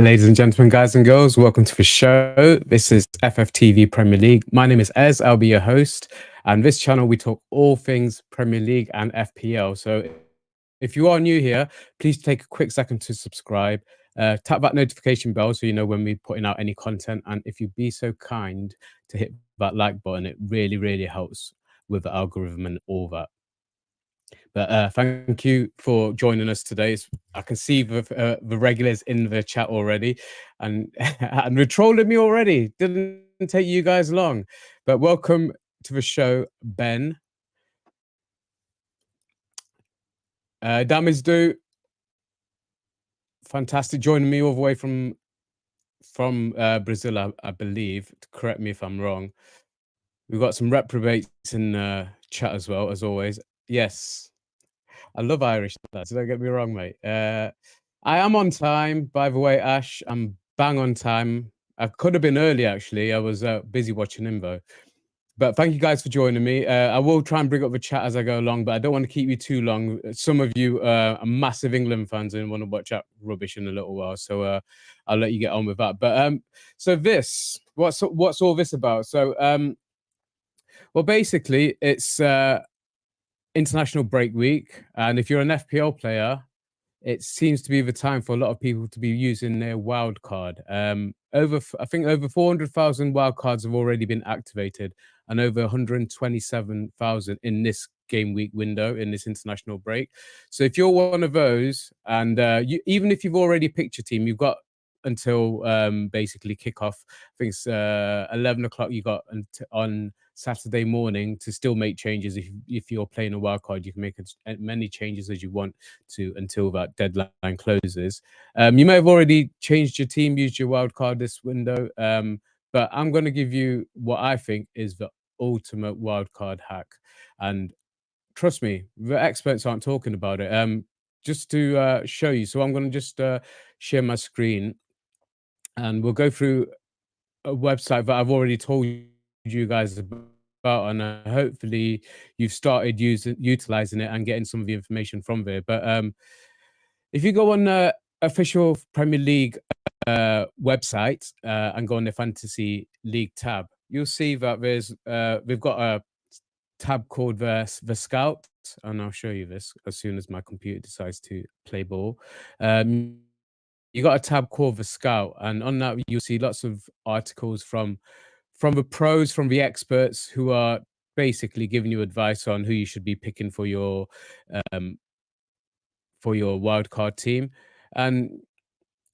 Ladies and gentlemen, guys and girls, welcome to the show. This is FFTV Premier League. My name is Ez, I'll be your host. And this channel, we talk all things Premier League and FPL. So if you are new here, please take a quick second to subscribe. Tap that notification bell so you know when we're putting out any content. And if you'd be so kind to hit that like button, it really, really helps with the algorithm and all that. But thank you for joining us today. I can see the regulars in the chat already, and and they're trolling me already. Didn't take you guys long, but welcome to the show, Ben. Damizdu, fantastic, joining me all the way from Brazil, I believe. Correct me if I'm wrong. We've got some reprobates in chat as well, as always. Yes. I love Irish lads, don't get me wrong, mate. I am on time, by the way, Ash. I'm bang on time. I could have been early, actually. I was busy watching Invo. But thank you guys for joining me. I will try and bring up the chat as I go along, but I don't want to keep you too long. Some of you are massive England fans and want to watch out rubbish in a little while, so I'll let you get on with that. But so this, what's all this about? So, well, basically, it's international break week, and if you're an FPL player, it seems to be the time for a lot of people to be using their wild card. I think over 400,000 wild cards have already been activated, and over 127,000 in this game week window in this international break. So if you're one of those, and even if you've already picked your team, you've got until basically kickoff. I think it's 11 o'clock. You got on Saturday morning to still make changes. If you're playing a wild card, you can make as many changes as you want to until that deadline closes. You may have already changed your team, used your wild card this window, but I'm going to give you what I think is the ultimate wild card hack. And trust me, the experts aren't talking about it. Just to show you, so I'm going to just share my screen, and we'll go through a website that I've already told you guys about, and hopefully you've started utilizing it and getting some of the information from there. But if you go on the official Premier League website and go on the Fantasy League tab, you'll see that there's we've got a tab called the Scout, and I'll show you this as soon as my computer decides to play ball. You got a tab called the Scout, and on that you'll see lots of articles from the pros, from the experts who are basically giving you advice on who you should be picking for your wildcard team. And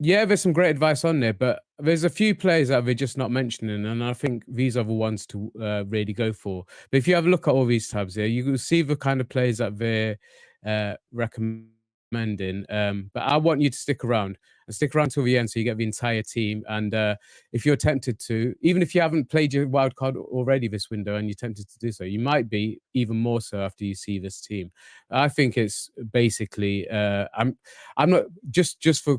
yeah, there's some great advice on there, but there's a few players that we're just not mentioning, and I think these are the ones to really go for. But if you have a look at all these tabs here, you will see the kind of players that they're recommending. But I want you to stick around till the end so you get the entire team. And if you're tempted to, even if you haven't played your wild card already this window and you're tempted to do so, you might be even more so after you see this team. I think it's basically I'm not just for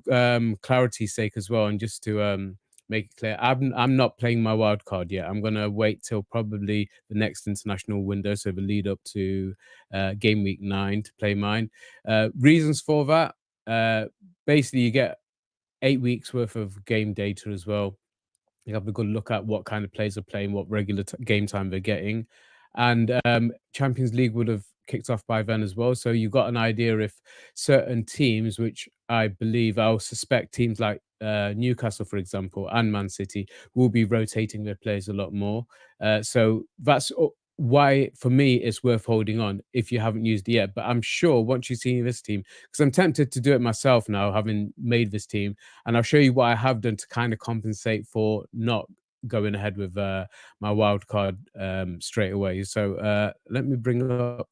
clarity's sake as well, and just to make it clear, I'm not playing my wild card yet. I'm gonna wait till probably the next international window, so the lead up to game week 9 to play mine. Reasons for that, basically you get 8 weeks worth of game data as well. You have a good look at what kind of players are playing, what regular game time they're getting, and Champions League would have kicked off by then as well. So you've got an idea if certain teams, which I'll suspect teams like Newcastle, for example, and Man City, will be rotating their players a lot more. So that's why, for me, it's worth holding on if you haven't used it yet. But I'm sure once you see this team, because I'm tempted to do it myself now, having made this team, and I'll show you what I have done to kind of compensate for not going ahead with my wild card straight away. So let me bring up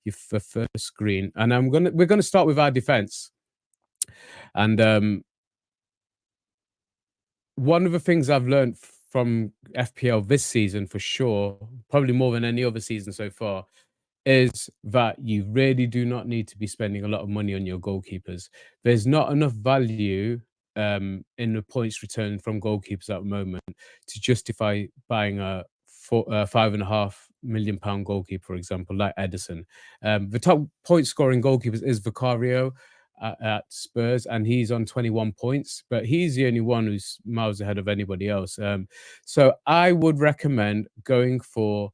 the first screen, and we're gonna start with our defense. And one of the things I've learned from FPL this season, for sure, probably more than any other season so far, is that you really do not need to be spending a lot of money on your goalkeepers. There's not enough value in the points returned from goalkeepers at the moment to justify buying a £5.5 million goalkeeper, for example, like Edison. The top point scoring goalkeepers is Vicario, at Spurs, and he's on 21 points, but he's the only one who's miles ahead of anybody else. So I would recommend going for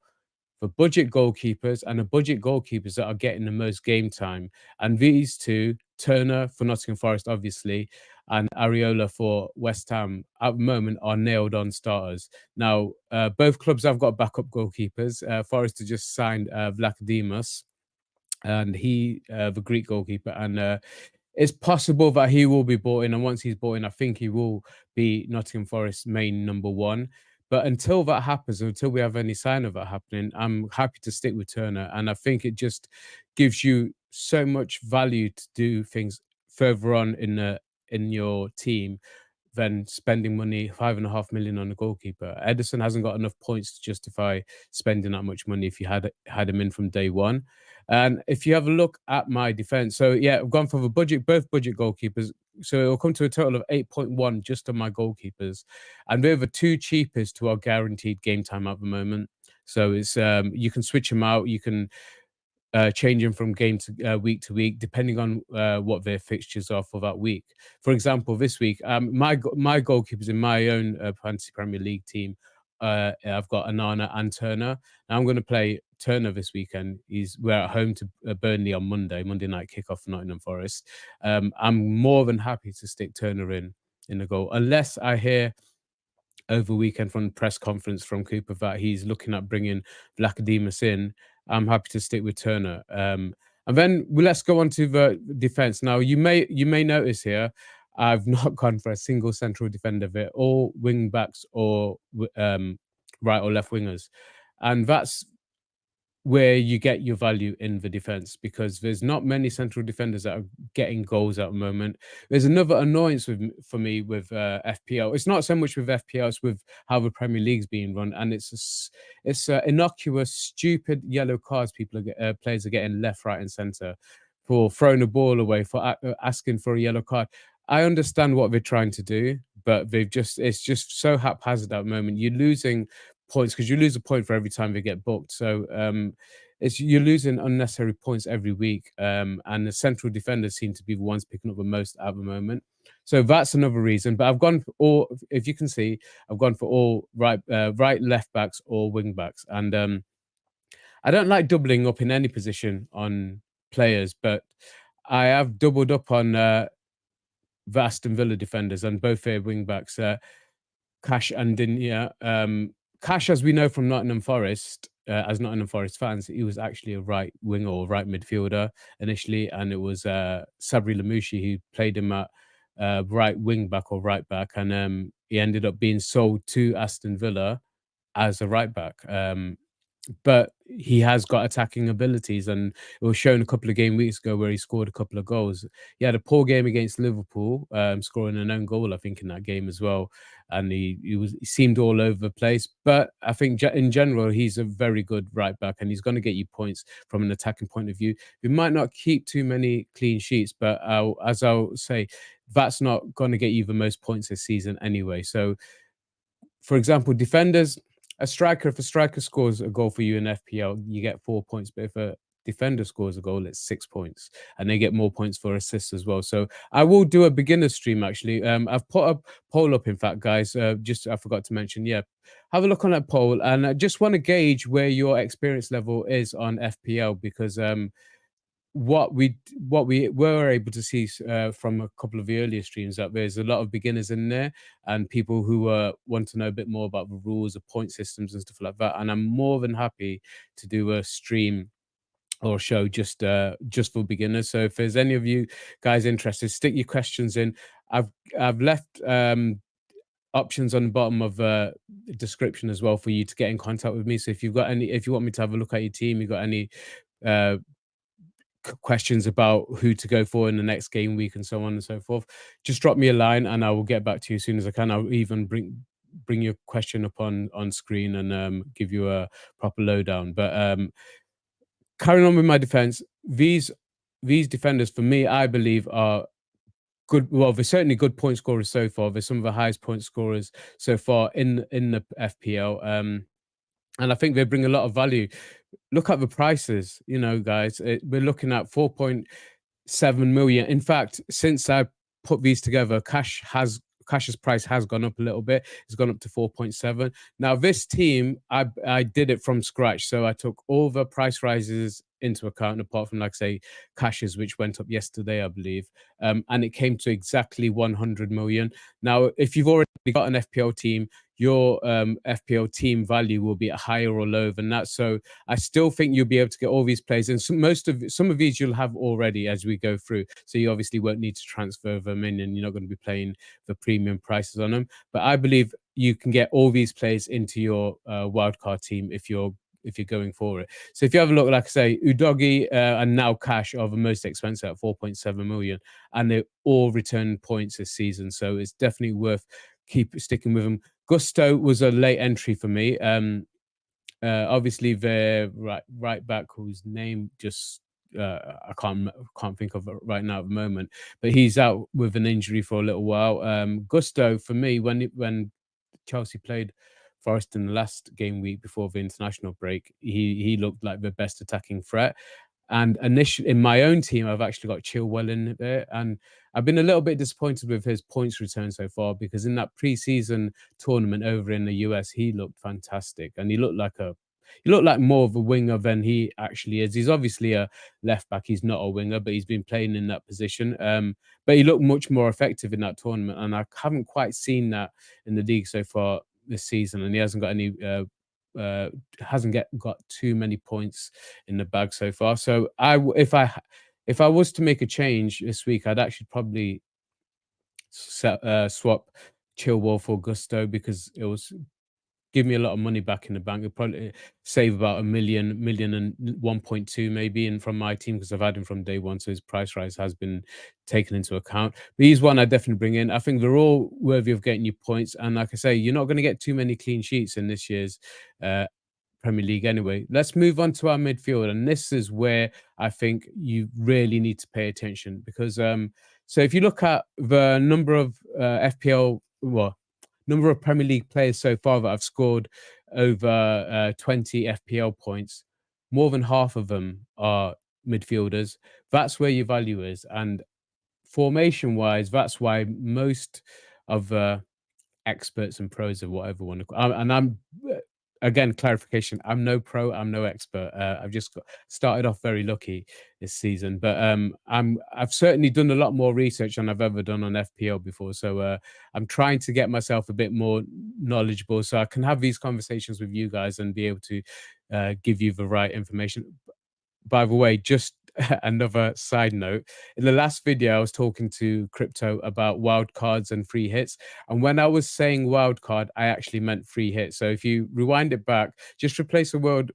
budget goalkeepers and the budget goalkeepers that are getting the most game time. And these two, Turner for Nottingham Forest, obviously, and Areola for West Ham, at the moment are nailed on starters. Now, both clubs have got backup goalkeepers. Forest has just signed Vlachodimos, and the Greek goalkeeper, and it's possible that he will be bought in, and once he's bought in, I think he will be Nottingham Forest's main number one. But until that happens, until we have any sign of that happening, I'm happy to stick with Turner, and I think it just gives you so much value to do things further on in your team than spending money 5.5 million on a goalkeeper. Ederson hasn't got enough points to justify spending that much money if you had him in from day one. And if you have a look at my defense, so yeah, I've gone for both budget goalkeepers. So it will come to a total of 8.1 just on my goalkeepers. And they're the two cheapest who are guaranteed game time at the moment. So it's you can switch them out, you can changing from game to week, depending on what their fixtures are for that week. For example, this week, my goalkeepers in my own fantasy Premier League team, I've got Anana and Turner. Now I'm going to play Turner this weekend. We're at home to Burnley on Monday night kickoff for Nottingham Forest. I'm more than happy to stick Turner in the goal, unless I hear over weekend from the press conference from Cooper that he's looking at bringing Vlachodimos in. I'm happy to stick with Turner. And then let's go on to the defense. Now, you may notice here, I've not gone for a single central defender there, all wing backs or right or left wingers. And that's where you get your value in the defense, because there's not many central defenders that are getting goals at the moment. There's another annoyance for me with FPL. It's not so much with FPL, it's with how the Premier League's being run, and it's innocuous, stupid yellow cards players are getting left, right, and centre for throwing a ball away, for asking for a yellow card. I understand what they're trying to do, but it's just so haphazard at the moment. You're losing points because you lose a point for every time they get booked. So you're losing unnecessary points every week, and the central defenders seem to be the ones picking up the most at the moment. So that's another reason. But I've gone for all, if you can see, I've gone for all right, left backs or wing backs, and I don't like doubling up in any position on players, but I have doubled up on the Aston Villa defenders and both their wing backs. Cash and Dinya. Cash, as we know from Nottingham Forest, as Nottingham Forest fans, he was actually a right winger or right midfielder initially, and it was Sabri Lamouchi who played him at right wing back or right back, and he ended up being sold to Aston Villa as a right back. But he has got attacking abilities, and it was shown a couple of game weeks ago where he scored a couple of goals. He had a poor game against Liverpool, scoring an own goal, I think, in that game as well. And he seemed all over the place. But I think in general, he's a very good right back, and he's going to get you points from an attacking point of view. We might not keep too many clean sheets, but as I'll say, that's not going to get you the most points this season anyway. So, for example, defenders, if a striker scores a goal for you in FPL, you get 4 points. But if a defender scores a goal, it's 6 points, and they get more points for assists as well. So I will do a beginner stream actually. I've put a poll up, in fact, guys. Just I forgot to mention, yeah, have a look on that poll, and I just want to gauge where your experience level is on FPL, because what we were able to see from a couple of the earlier streams, that there's a lot of beginners in there and people who want to know a bit more about the rules, the point systems and stuff like that. And I'm more than happy to do a stream or show just for beginners. So if there's any of you guys interested, stick your questions in. I've left options on the bottom of the description as well for you to get in contact with me. So if you want me to have a look at your team, you got any questions about who to go for in the next game week and so on and so forth, just drop me a line and I will get back to you as soon as I can. I'll even bring your question up on screen and give you a proper lowdown. But carrying on with my defense, these defenders for me, I believe, are good. Well, they're certainly good point scorers so far. They're some of the highest point scorers so far in the FPL, and I think they bring a lot of value. Look at the prices, guys. We're looking at 7 million. In fact, since I put these together, Cash's price has gone up a little bit. It's gone up to 4.7. Now, this team, I did it from scratch. So I took all the price rises into account, apart from, like, say, Cash's, which went up yesterday, I believe. And it came to exactly 100 million. Now, if you've already got an FPL team, your FPL team value will be higher or lower than that. So I still think you'll be able to get all these players, and some of these you'll have already as we go through. So you obviously won't need to transfer them in, and you're not going to be paying the premium prices on them. But I believe you can get all these players into your wildcard team if you're going for it. So if you have a look, like I say, Udogi and now Cash are the most expensive at 4.7 million, and they all return points this season. So it's definitely worth keep sticking with them. Gusto was a late entry for me. Obviously, the right back whose name just I can't think of it right now at the moment, but he's out with an injury for a little while. Gusto, for me, when Chelsea played Forest in the last game week before the international break, he looked like the best attacking threat. And initially, in my own team, I've actually got Chilwell in there, and I've been a little bit disappointed with his points return so far, because in that pre-season tournament over in the US, he looked fantastic, and he looked like more of a winger than he actually is. He's obviously a left back; he's not a winger, but he's been playing in that position. But he looked much more effective in that tournament, and I haven't quite seen that in the league so far this season, and he hasn't got any. Got too many points in the bag so far. So if I was to make a change this week, I'd actually probably swap Chilwell for Gusto, because it was give me a lot of money back in the bank. It'd probably save about a million and 1.2 maybe in from my team, because I've had him from day one, so his price rise has been taken into account. But he's one I definitely bring in. I think they're all worthy of getting you points, and like I say, you're not going to get too many clean sheets in this year's Premier League anyway. Let's move on to our midfield, and this is where I think you really need to pay attention, because so if you look at the number of number of Premier League players so far that have scored over 20 FPL points, more than half of them are midfielders. That's where your value is, and formation wise, that's why most of experts and pros or whatever one. And I'm again, clarification. I'm no pro. I'm no expert. I've just started off very lucky this season, but I've certainly done a lot more research than I've ever done on FPL before. So I'm trying to get myself a bit more knowledgeable, so I can have these conversations with you guys and be able to give you the right information. By the way, just another side note. In the last video, I was talking to Crypto about wildcards and free hits. And when I was saying wildcard, I actually meant free hit. So if you rewind it back, just replace the word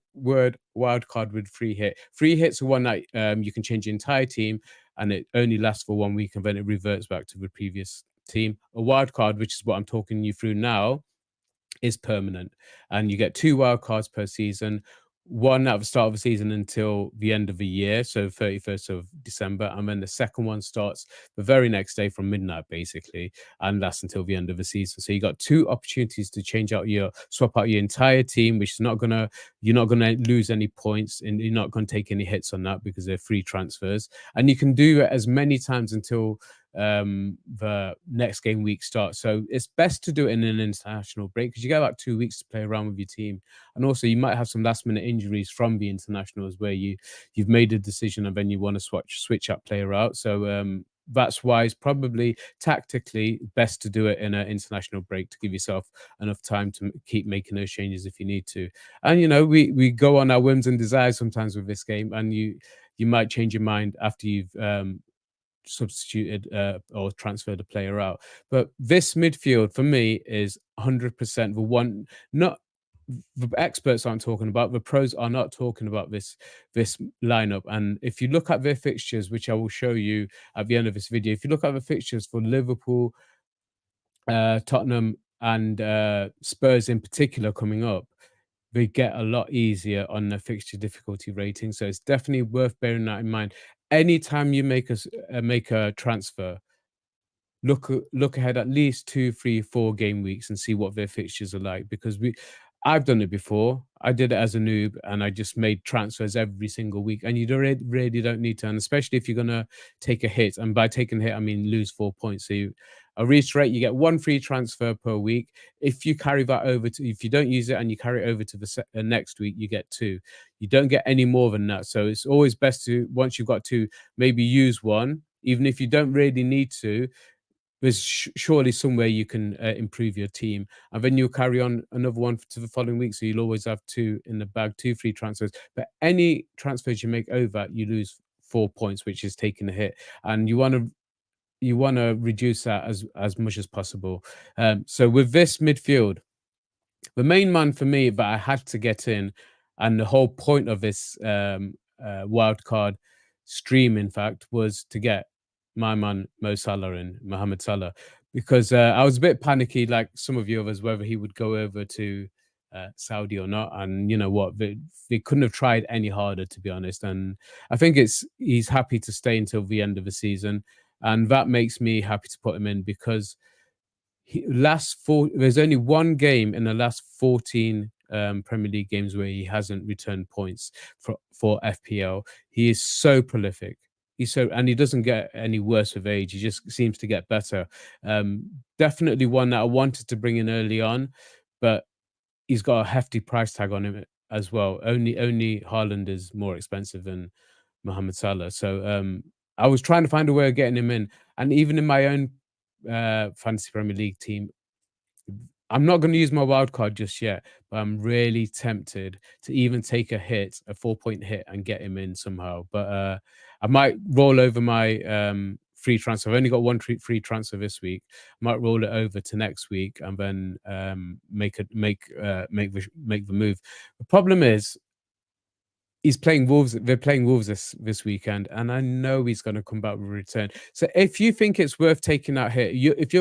wildcard with free hit. Free hit's the one that you can change the entire team, and it only lasts for 1 week, and then it reverts back to the previous team. A wildcard, which is what I'm talking you through now, is permanent, and you get 2 wild cards per season, one at the start of the season until the end of the year, so 31st of December, and then the second one starts the very next day from midnight, basically, and lasts until the end of the season. So you got 2 opportunities to swap out your entire team, which is you're not gonna lose any points, and you're not gonna take any hits on that, because they're free transfers, and you can do it as many times until the next game week starts. So it's best to do it in an international break, because you get about 2 weeks to play around with your team, and also you might have some last minute injuries from the internationals where you've made a decision and then you want to switch that player out. So that's why it's probably tactically best to do it in an international break, to give yourself enough time to keep making those changes if you need to. And we go on our whims and desires sometimes with this game, and you might change your mind after you've substituted or transferred a player out. But this midfield for me is 100% the one. Not the experts aren't talking about, the pros are not talking about this lineup. And if you look at their fixtures, which I will show you at the end of this video, if you look at the fixtures for Liverpool, Tottenham, and Spurs in particular coming up, they get a lot easier on the fixture difficulty rating. So it's definitely worth bearing that in mind. Anytime you make a transfer, look ahead at least 2, 3, 4 game weeks and see what their fixtures are like, because I've done it before. I did it as a noob, and I just made transfers every single week. And you don't really don't need to, and especially if you're gonna take a hit. And by taking a hit, I mean lose 4 points. So I reiterate, you get one free transfer per week. If you carry that over to, if you don't use it and you carry it over to the next week, you get two. You don't get any more than that. So it's always best to, once you've got two, maybe use one, even if you don't really need to. There's surely somewhere you can improve your team, and then you'll carry on another one to the following week. So you'll always have two in the bag, two free transfers. But any transfers you make over, you lose 4 points, which is taking a hit, and you want to reduce that as much as possible. So with this midfield, the main man for me that I had to get in, and the whole point of this wild card stream, in fact, was to get my man Mo Salah in, Mohamed Salah, because I was a bit panicky, like some of you others, whether he would go over to Saudi or not. And you know what, they couldn't have tried any harder, to be honest. And I think he's happy to stay until the end of the season, and that makes me happy to put him in because there's only one game in the last 14 Premier League games where he hasn't returned points for FPL. He is so prolific. And he doesn't get any worse with age. He just seems to get better. Definitely one that I wanted to bring in early on, but he's got a hefty price tag on him as well. Only Haaland is more expensive than Mohamed Salah. So I was trying to find a way of getting him in, and even in my own fantasy Premier League team, I'm not going to use my wild card just yet, but I'm really tempted to even take a hit, a 4 point hit, and get him in somehow. But I might roll over my free transfer. I've only got one free transfer this week. I might roll it over to next week and then make the move. The problem is, he's playing Wolves. They're playing Wolves this weekend, and I know he's going to come back with a return. So if you think it's worth taking that hit, if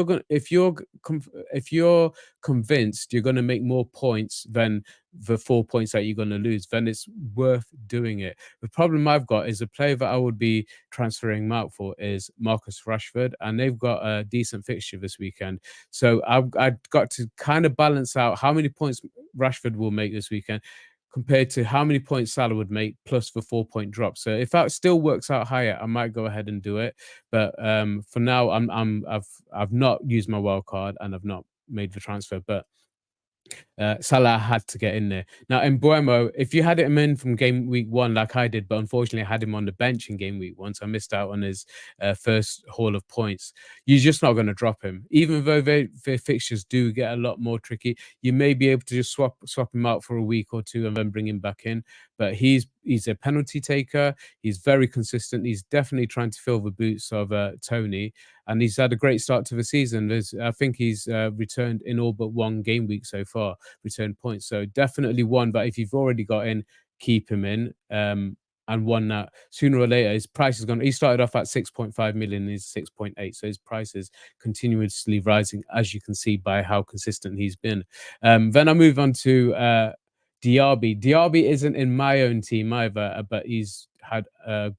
you're convinced you're going to make more points than the 4 points that you're going to lose, then it's worth doing it. The problem I've got is a player that I would be transferring him out for is Marcus Rashford, and they've got a decent fixture this weekend. So I've got to kind of balance out how many points Rashford will make this weekend compared to how many points Salah would make plus the 4 point drop. So if that still works out higher, I might go ahead and do it. But for now, I've not used my wild card and I've not made the transfer. But Salah had to get in there. Now, in Buemo, if you had him in from game week 1, like I did, but unfortunately I had him on the bench in game week 1, so I missed out on his first haul of points, you're just not going to drop him. Even though their fixtures do get a lot more tricky, you may be able to just swap him out for a week or two and then bring him back in. But he's a penalty taker. He's very consistent. He's definitely trying to fill the boots of Tony, and he's had a great start to the season. I think he's returned in all but one game week so far, returned points. So definitely one, but if you've already got in, keep him in. And one that sooner or later his price is going. He started off at 6.5 million, he's 6.8, so his price is continuously rising, as you can see by how consistent he's been. Then I move on to Diaby. Diaby isn't in my own team either, but he's had a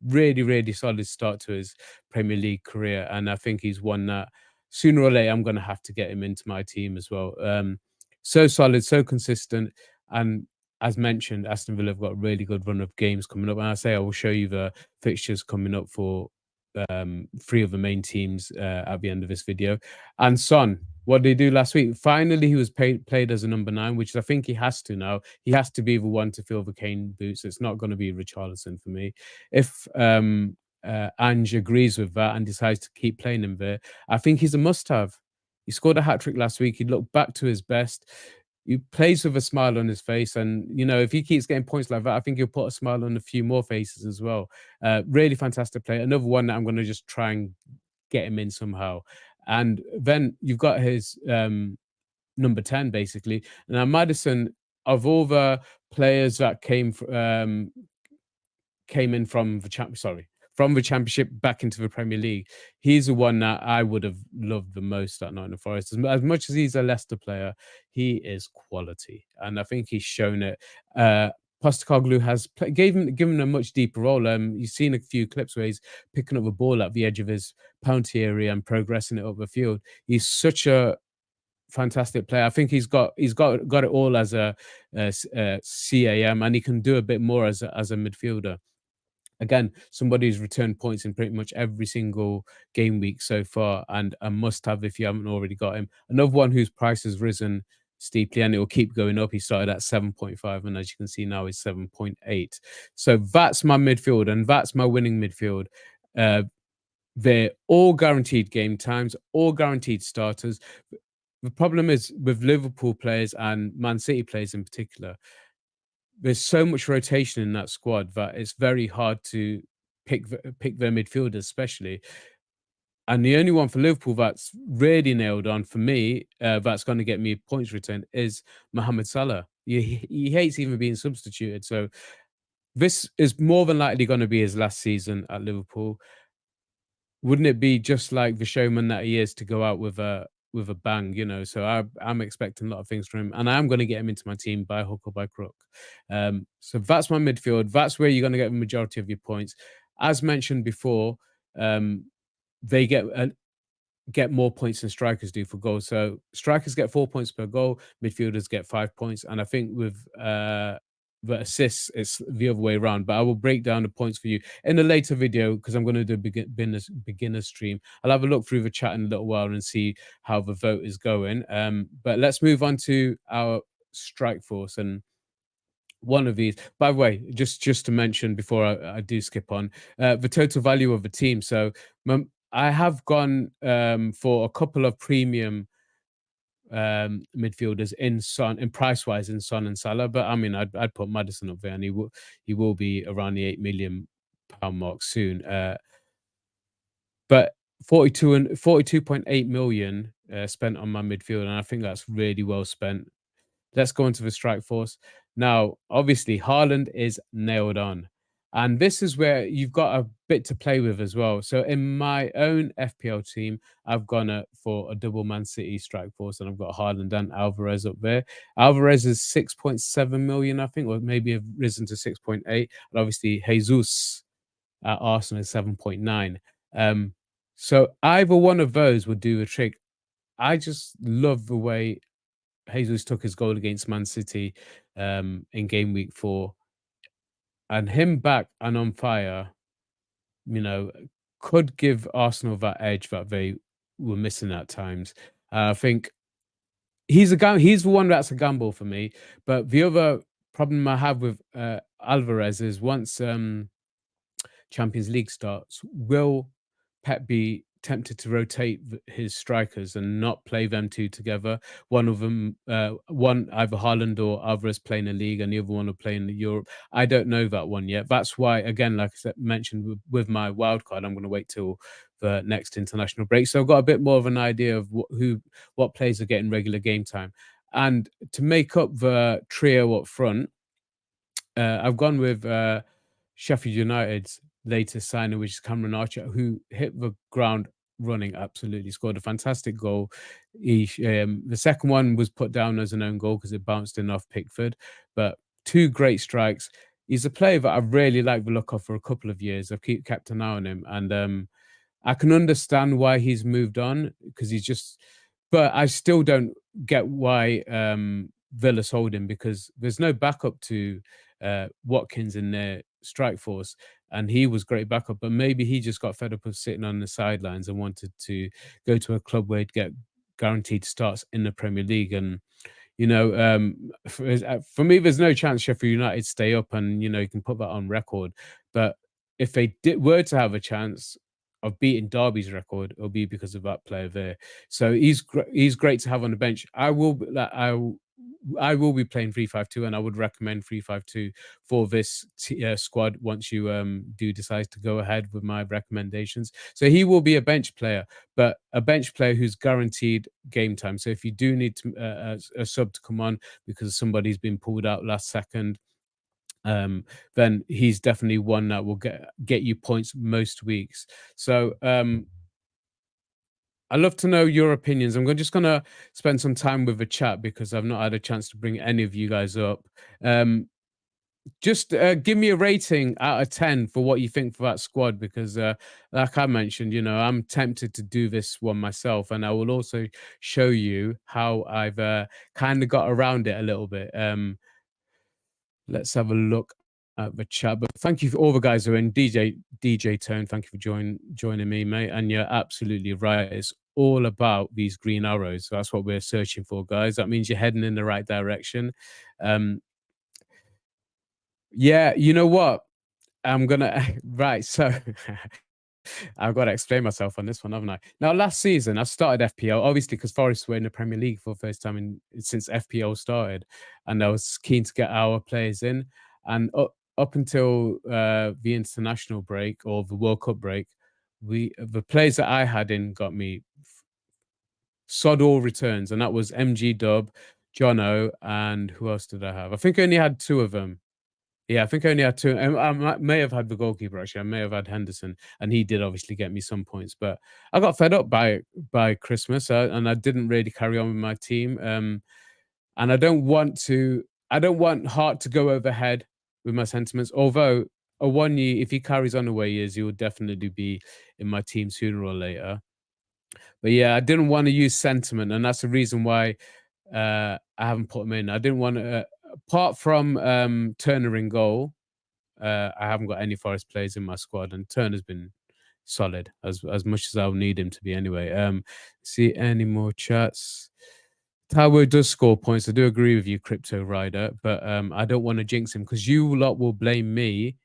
really solid start to his Premier League career, and I think he's one that sooner or later I'm going to have to get him into my team as well. So solid, so consistent, and as mentioned, Aston Villa have got a really good run of games coming up. And I will show you the fixtures coming up for 3 of the main teams at the end of this video. And Son, what did he do last week? Finally, he was played as a number 9, which I think he has to now. He has to be the one to fill the Kane boots. It's not going to be Richarlison for me. If Ange agrees with that and decides to keep playing him there, I think he's a must-have. He scored a hat-trick last week. He looked back to his best. He plays with a smile on his face, and you know, if he keeps getting points like that, I think he'll put a smile on a few more faces as well. Really fantastic player. Another one that I'm going to just try and get him in somehow. And then you've got his number 10 basically. Now Maddison, of all the players that came in from the Championship back into the Premier League, he's the one that I would have loved the most at Nottingham Forest. As much as he's a Leicester player, he is quality, and I think he's shown it. Postecoglou has given him a much deeper role. You've seen a few clips where he's picking up a ball at the edge of his penalty area and progressing it up the field. He's such a fantastic player. I think he's got it all as a CAM, and he can do a bit more as a midfielder. Again, somebody who's returned points in pretty much every single game week so far, and a must-have if you haven't already got him. Another one whose price has risen steeply, and it will keep going up. He started at 7.5, and as you can see now, he's 7.8. So that's my midfield, and that's my winning midfield. Uh, they're all guaranteed game times, all guaranteed starters. The problem is with Liverpool players and Man City players in particular, there's so much rotation in that squad that it's very hard to pick their midfielders, especially. And the only one for Liverpool that's really nailed on for me, that's going to get me points returned is Mohamed Salah. He hates even being substituted. So this is more than likely going to be his last season at Liverpool. Wouldn't it be just like the showman that he is to go out with a bang, you know? So I'm expecting a lot of things from him, and I am going to get him into my team by hook or by crook. So that's my midfield. That's where you're going to get the majority of your points. As mentioned before, um, they get more points than strikers do for goals. So strikers get 4 points per goal, midfielders get 5 points, and I think with the assists, it's the other way around. But I will break down the points for you in a later video because I'm going to do a beginner stream. I'll have a look through the chat in a little while and see how the vote is going. But let's move on to our strike force and one of these. By the way, just to mention before I do skip on, the total value of the team. So I have gone for a couple of premium midfielders in Son, in price wise, in Son and Salah. But I mean, I'd put Madison up there, and he will be around the £8 million mark soon. But 42.8 million spent on my midfield, and I think that's really well spent. Let's go into the strike force. Now, obviously, Haaland is nailed on. And this is where you've got a bit to play with as well. So in my own FPL team, I've gone for a double Man City strike force, and I've got Haaland and Alvarez up there. Alvarez is 6.7 million, I think, or maybe have risen to 6.8. And obviously, Jesus at Arsenal is 7.9. So either one of those would do a trick. I just love the way Jesus took his goal against Man City in game week 4, and him back and on fire, you know, could give Arsenal that edge that they were missing at times. I think he's the one that's a gamble for me. But the other problem I have with Alvarez is once Champions League starts, will Pep be tempted to rotate his strikers and not play them two together? One of them, one either Haaland or Alvarez playing a league, and the other one will play in Europe. I don't know that one yet. That's why, again, like I said, mentioned with my wild card, I'm going to wait till the next international break. So I've got a bit more of an idea of what players are getting regular game time. And to make up the trio up front, I've gone with Sheffield United's latest signing, which is Cameron Archer, who hit the ground running, absolutely scored a fantastic goal. The second one was put down as an own goal because it bounced in off Pickford, but two great strikes. He's a player that I've really liked the look of for a couple of years. I've kept an eye on him, and I can understand why he's moved on because he's just, but I still don't get why Villa sold him because there's no backup to Watkins in their strike force, and he was great backup. But maybe he just got fed up of sitting on the sidelines and wanted to go to a club where he'd get guaranteed starts in the Premier League. And you know, for me, there's no chance Sheffield United stay up, and you know you can put that on record. But if they were to have a chance of beating Derby's record, it'll be because of that player there. So he's great to have on the bench. I will be playing 3-5-2, and I would recommend 3-5-2 for this squad once you do decide to go ahead with my recommendations. So he will be a bench player, but a bench player who's guaranteed game time. So if you do need a sub to come on because somebody's been pulled out last second, then he's definitely one that will get you points most weeks. So I'd love to know your opinions. I'm just going to spend some time with the chat because I've not had a chance to bring any of you guys up. just give me a rating out of 10 for what you think for that squad, because like I mentioned, I'm tempted to do this one myself, and I will also show you how I've kind of got around it a little bit. Let's have a look at the chat. But thank you for all the guys who are in. DJ Tone, thank you for joining me, mate. And you're absolutely right. It's all about these green arrows. So that's what we're searching for, guys. That means you're heading in the right direction. Yeah, you know what? I'm gonna right. So I've got to explain myself on this one, haven't I? Now, last season I started FPL, obviously, because Forest were in the Premier League for the first time since FPL started, and I was keen to get our players in. And up until the international break or the World Cup break, the players that I had in got me sod all returns, and that was MG Dub, Jono, and who else did I have? I think I only had two of them. Yeah, I think I only had two. May have had the goalkeeper, actually. I may have had Henderson, and he did obviously get me some points. But I got fed up by Christmas, and I didn't really carry on with my team. And I don't want Hart to go overhead with my sentiments. Although a 1 year, if he carries on the way he is, he will definitely be in my team sooner or later. But yeah, I didn't want to use sentiment, and that's the reason why I haven't put him in. I didn't want to, apart from Turner in goal. I haven't got any Forest players in my squad, and Turner's been solid as much as I'll need him to be anyway. See any more chats? Taiwo does score points. I do agree with you, Crypto Rider, but I don't want to jinx him because you lot will blame me.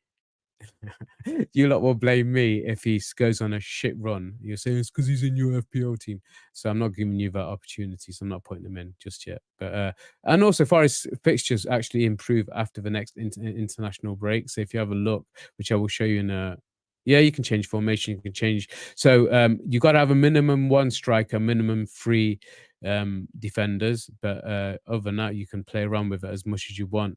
You lot will blame me if he goes on a shit run. You're saying it's because he's in your FPL team. So I'm not giving you that opportunity. So I'm not putting him in just yet. But and also Forest fixtures actually improve after the next international break. So if you have a look, which I will show you in a yeah, you can change formation, you can change. So you got to have a minimum one striker, minimum three defenders. But other than that, you can play around with it as much as you want.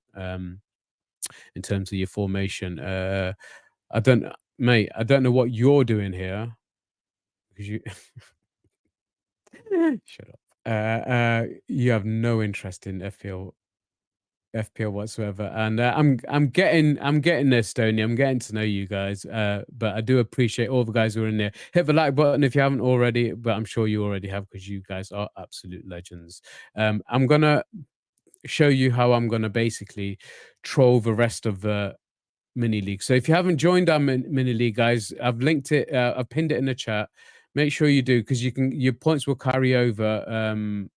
In terms of your formation. I don't, mate. I don't know what you're doing here because you shut up. You have no interest in FPL whatsoever, and I'm getting there, Stoney. I'm getting to know you guys, but I do appreciate all the guys who are in there. Hit the like button if you haven't already, but I'm sure you already have because you guys are absolute legends. I'm gonna show you how I'm gonna basically troll the rest of the mini league. So if you haven't joined our mini league, guys, I've linked it. I've pinned it in the chat. Make sure you do because your points will carry over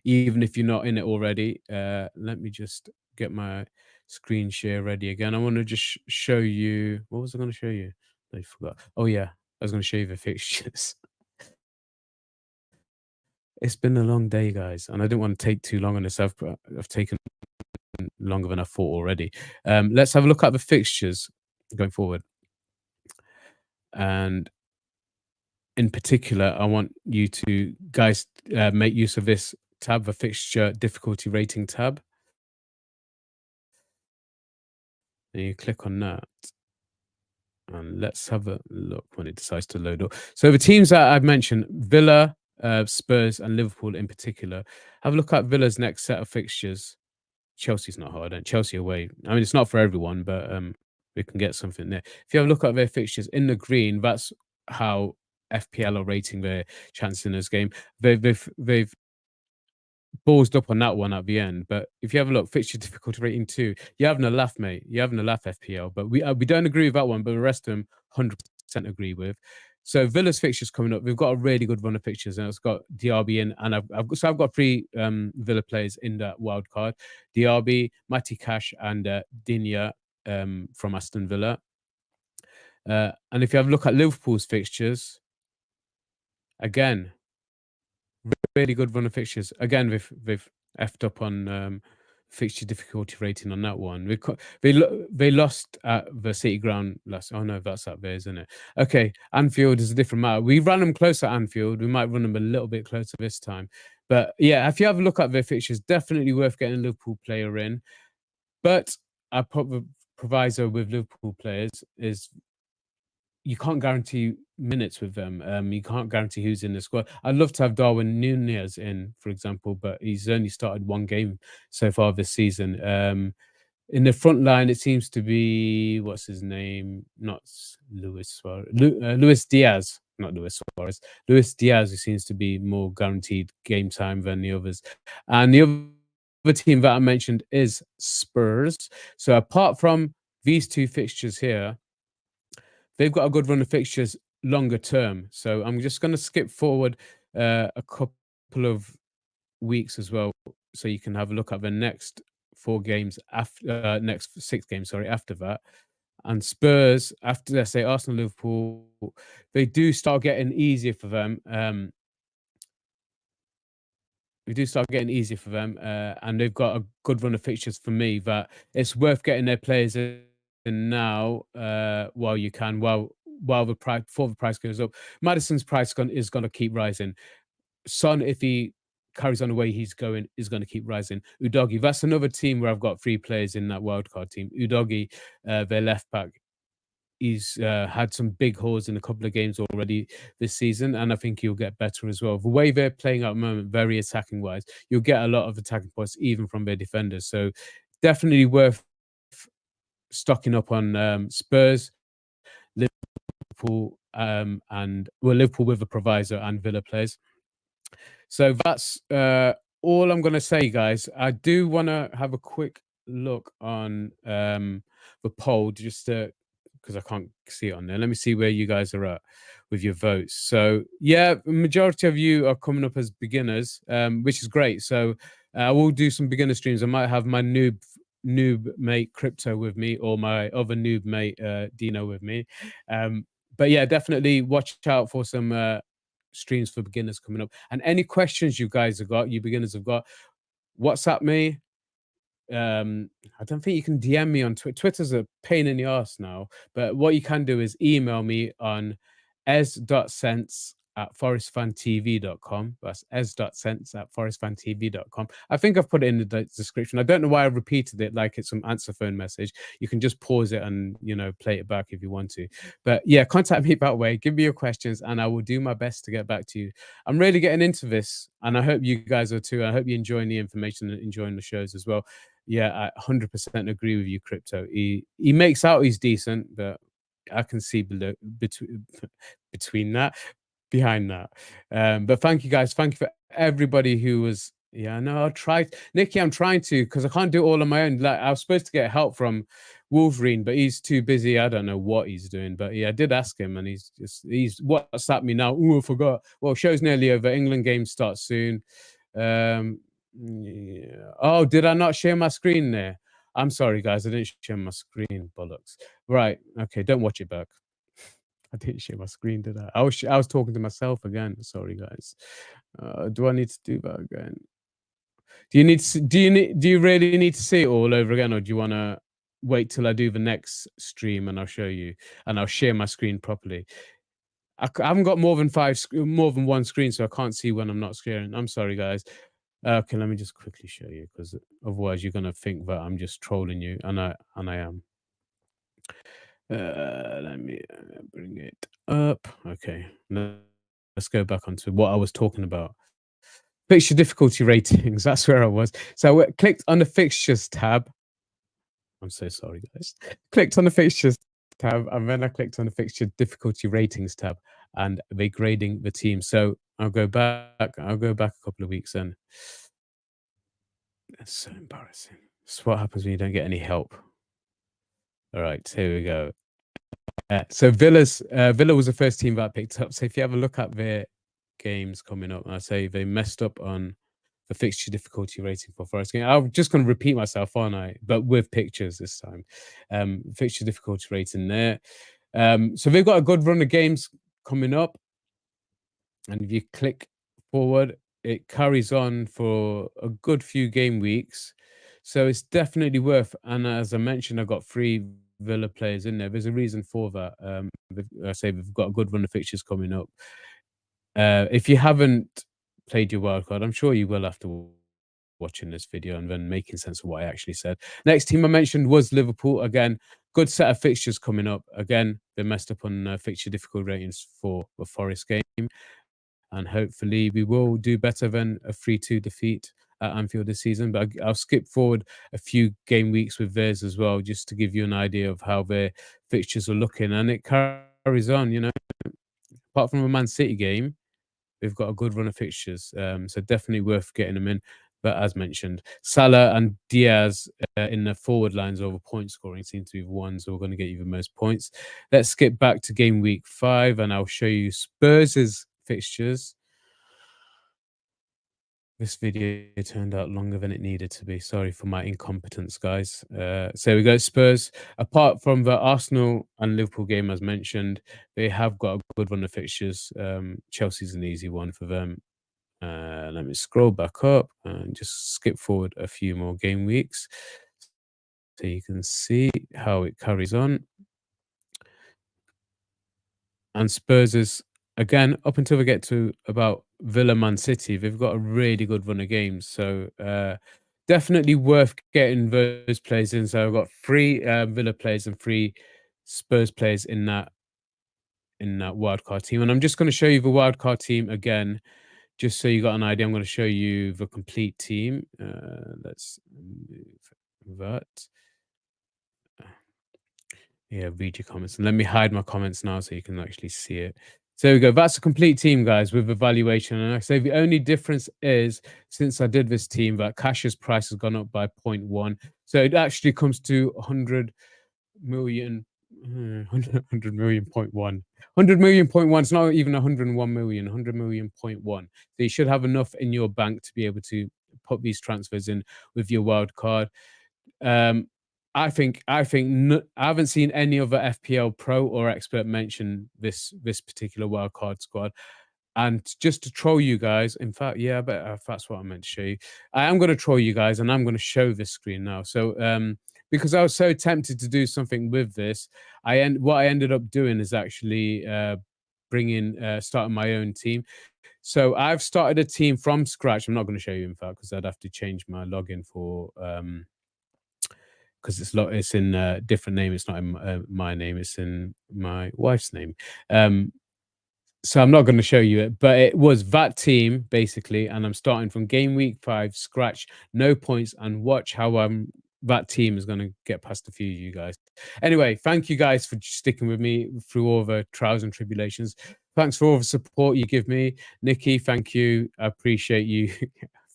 even if you're not in it already. Let me just get my screen share ready again. I want to just show you. What was I going to show you? I forgot. Oh yeah, I was going to show you the fixtures. It's been a long day, guys, and I didn't want to take too long on this. I've taken longer than I thought already. Let's have a look at the fixtures going forward. And in particular, I want you to guys make use of this tab, the fixture difficulty rating tab. And you click on that. And let's have a look when it decides to load up. So the teams that I've mentioned, Villa, Spurs, and Liverpool in particular, have a look at Villa's next set of fixtures. Chelsea's not hard, and Chelsea away. I mean, it's not for everyone, but we can get something there. If you have a look at their fixtures in the green, that's how FPL are rating their chances in this game. They've ballsed up on that one at the end. But if you have a look, fixture difficulty rating 2, you're having a laugh, mate. You're having a laugh, FPL. But we don't agree with that one, but the rest of them 100% agree with. So Villa's fixtures coming up. We've got a really good run of fixtures, and it's got DRB in, and I've got 3 Villa players in that wild card: DRB, Matty Cash, and Dinya from Aston Villa. And if you have a look at Liverpool's fixtures, again, really good run of fixtures. Again, they've effed up on fixture difficulty rating on that one. They lost at the City Ground last. Oh no, that's at there, isn't it? Okay, Anfield is a different matter. We ran them close at Anfield. We might run them a little bit closer this time. But yeah, if you have a look at their fixtures, definitely worth getting a Liverpool player in. But I put the proviso with Liverpool players is you can't guarantee minutes with them. You can't guarantee who's in the squad. I'd love to have Darwin Nunez in, for example, but he's only started 1 game so far this season. In the front line, it seems to be what's his name? Not Luis Suarez, Luis Diaz, not Luis Suarez. Luis Diaz, who seems to be more guaranteed game time than the others. And the other team that I mentioned is Spurs. So apart from these two fixtures here, they've got a good run of fixtures longer term. So I'm just going to skip forward a couple of weeks as well, so you can have a look at the next 4 games after next 6 games, sorry, after that. And Spurs, after let's say Arsenal, Liverpool, they do start getting easier for them. We do start getting easier for them, and they've got a good run of fixtures for me that it's worth getting their players in now while you can, while the price before the price goes up. Madison's price is going to keep rising. Son, if he carries on the way he's going, is going to keep rising. Udogi, that's another team where I've got 3 players in that wildcard team. Udogi, their left back, he's had some big holes in a couple of games already this season, and I think he'll get better as well. The way they're playing at the moment, very attacking wise, you'll get a lot of attacking points even from their defenders. So definitely worth stocking up on Spurs, Liverpool, and well, Liverpool with a provisor and Villa players. So that's all I'm going to say, guys. I do want to have a quick look on the poll just to, because I can't see it on there. Let me see where you guys are at with your votes. So yeah, the majority of you are coming up as beginners, which is great. So I will do some beginner streams. I might have my noob mate Crypto with me, or my other noob mate Dino with me. But yeah, definitely watch out for some streams for beginners coming up. And any questions you guys have got, you beginners have got, WhatsApp me. I don't think you can DM me on Twitter. Twitter's a pain in the ass now, but what you can do is email me on es.sense@forestfantv.com. That's es.sense@forestfantv.com. I think I've put it in the description. I don't know why I repeated it like it's some answer phone message. You can just pause it and, you know, play it back if you want to. But yeah, contact me that way. Give me your questions and I will do my best to get back to you. I'm really getting into this and I hope you guys are too. I hope you're enjoying the information and enjoying the shows as well. Yeah, I 100% agree with you, Crypto. He makes out he's decent, but I can see between that, behind that. But thank you guys. Thank you for everybody who was. Yeah, no, I'll try. Nikki, I'm trying to because I can't do it all on my own. Like I was supposed to get help from Wolverine, but he's too busy. I don't know what he's doing. But yeah, I did ask him, and he's WhatsApp me now. Oh, I forgot. Well, show's nearly over. England game starts soon. Yeah. Oh, did I not share my screen there? I'm sorry, guys. I didn't share my screen. Bollocks. Right. Okay. Don't watch it back. I didn't share my screen, did I? I was talking to myself again. Sorry, guys. Do I need to do that again? Do you really need to see it all over again, or do you want to wait till I do the next stream and I'll show you and I'll share my screen properly? I haven't got more than one screen, so I can't see when I'm not sharing. I'm sorry, guys. Okay, let me just quickly show you because otherwise you're gonna think that I'm just trolling you, and I am. Let me bring it up. Okay, let's go back onto what I was talking about. Fixture difficulty ratings. That's where I was. So I clicked on the fixtures tab. I'm so sorry, guys. Clicked on the fixtures tab, and then I clicked on the fixture difficulty ratings tab, and they're grading the team. So I'll go back. I'll go back a couple of weeks then. That's so embarrassing. It's what happens when you don't get any help. All right, here we go. So Villa was the first team that I picked up. So if you have a look at their games coming up, I say they messed up on the fixture difficulty rating for Forest game. I'm just going to repeat myself, aren't I? But with pictures this time. Fixture difficulty rating there. So they've got a good run of games coming up. And if you click forward, it carries on for a good few game weeks. So it's definitely worth. And as I mentioned, I've got 3 Villa players in there. There's a reason for that. I say we've got a good run of fixtures coming up. If you haven't played your wildcard, I'm sure you will after watching this video and then making sense of what I actually said. Next team I mentioned was Liverpool. Again, good set of fixtures coming up. Again, they messed up on fixture difficulty ratings for the Forest game. And hopefully we will do better than a 3-2 defeat at Anfield this season. But I'll skip forward a few game weeks with theirs as well, just to give you an idea of how their fixtures are looking. And it carries on, you know, apart from a Man City game, we've got a good run of fixtures. So definitely worth getting them in. But as mentioned, Salah and Diaz in the forward lines over point scoring seem to be the ones who are going to get you the most points. Let's skip back to game week 5 and I'll show you Spurs' fixtures. This video turned out longer than it needed to be. Sorry for my incompetence, guys. So we go Spurs. Apart from the Arsenal and Liverpool game, as mentioned, they have got a good run of fixtures. Chelsea's an easy one for them. Let me scroll back up and just skip forward a few more game weeks so you can see how it carries on. And Spurs is, again, up until we get to about Villa Man City, they've got a really good run of games. So definitely worth getting those players in. So I've got 3 Villa players and 3 Spurs players in that wildcard team. And I'm just going to show you the wildcard team again, just so you got an idea. I'm going to show you the complete team. Let's move that. Yeah, read your comments. And let me hide my comments now so you can actually see it. So there we go. That's a complete team, guys, with evaluation. And I say the only difference is, since I did this team, that Cash's price has gone up by 0.1. So it actually comes to 100 million, 100 million point 1. 100 million point 1. It's not even 101 million, 100 million point 1. So you should have enough in your bank to be able to put these transfers in with your wild card. I haven't seen any other FPL pro or expert mention this particular wildcard squad. And just to troll you guys, in fact, yeah, but that's what I meant to show you. I am going to troll you guys, and I'm going to show this screen now. So, because I was so tempted to do something with this, what I ended up doing is actually starting my own team. So I've started a team from scratch. I'm not going to show you, in fact, because I'd have to change my login for because it's in a different name. It's not in my name. It's in my wife's name. So I'm not going to show you it, but it was that team basically, and I'm starting from game week 5, scratch, no points, and watch how that team is going to get past a few of you guys. Anyway, thank you guys for sticking with me through all the trials and tribulations. Thanks for all the support you give me, Nikki. Thank you. I appreciate you.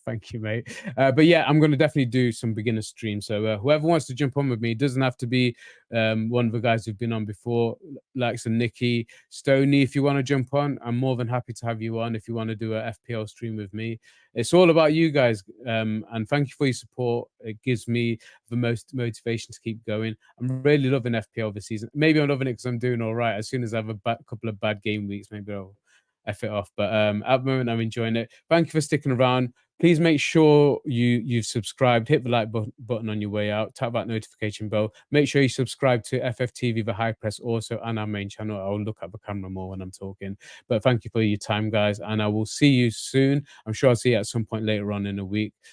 Thank you, mate. But yeah, I'm going to definitely do some beginner streams. So whoever wants to jump on with me, it doesn't have to be one of the guys who've been on before, like some Nikki, Stoney. If you want to jump on, I'm more than happy to have you on. If you want to do a FPL stream with me, it's all about you guys. And thank you for your support. It gives me the most motivation to keep going. I'm really loving FPL this season. Maybe I'm loving it because I'm doing all right. As soon as I have a couple of bad game weeks, maybe I'll F it off. But at the moment, I'm enjoying it. Thank you for sticking around. Please make sure you've subscribed, hit the like button on your way out, tap that notification bell. Make sure you subscribe to FFTV, the High Press, also, and our main channel. I'll look at the camera more when I'm talking. But thank you for your time, guys, and I will see you soon. I'm sure I'll see you at some point later on in the week.